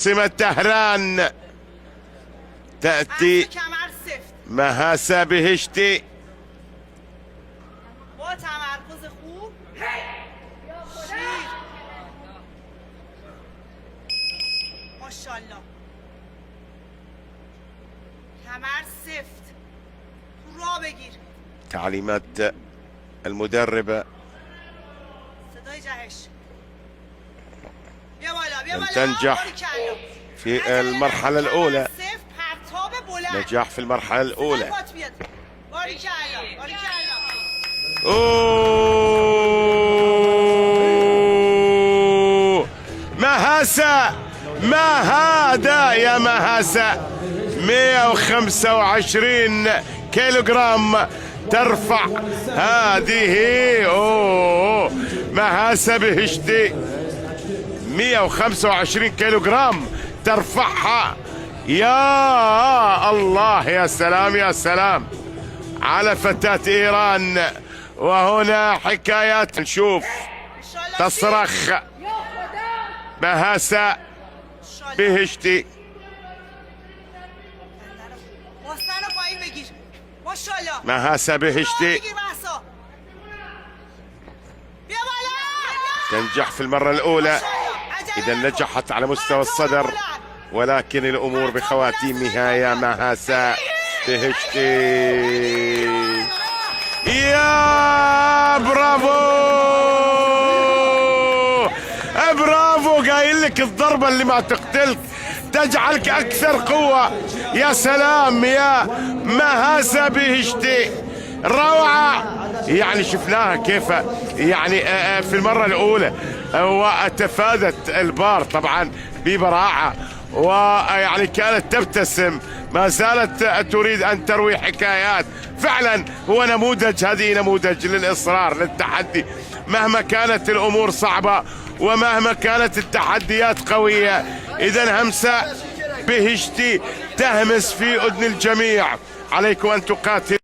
عاصمة طهران تأتي مهاسا بهشتی با تمرکز خوب شیر ماشاءالله کمر سفت تو را بگیر تعليمات المدربة صدای جهش بیا بالا بیا لم بالا تنجح في المرحلة الأولى. نجاح في المرحلة الأولى. أوه مهاسا، ما هذا يا مهاسا؟ 125 كيلوغرام ترفع هذه. أوه مهاسا بهشتي 125 كيلوغرام ترفعها. يا الله، يا سلام يا سلام على فتاة إيران. وهنا حكايات، نشوف تصرخ مهاسا بهشتي. مهاسا بهشتي تنجح في المرة الأولى، إذا نجحت على مستوى الصدر، ولكن الأمور بخواتيمها يا مهاسا بهشتي. يا برافو برافو، قايل لك الضربة اللي ما تقتلك تجعلك أكثر قوة. يا سلام يا مهاسا بهشتي، روعة. يعني شفناها كيف يعني في المرة الأولى وتفادت البار طبعا ببراعة، ويعني كانت تبتسم، ما زالت تريد أن تروي حكايات. فعلا هو نموذج، هذه نموذج للإصرار للتحدي مهما كانت الأمور صعبة ومهما كانت التحديات قوية. إذا همسة بهشتي تهمس في أذن الجميع، عليكم أن تقاتلوا.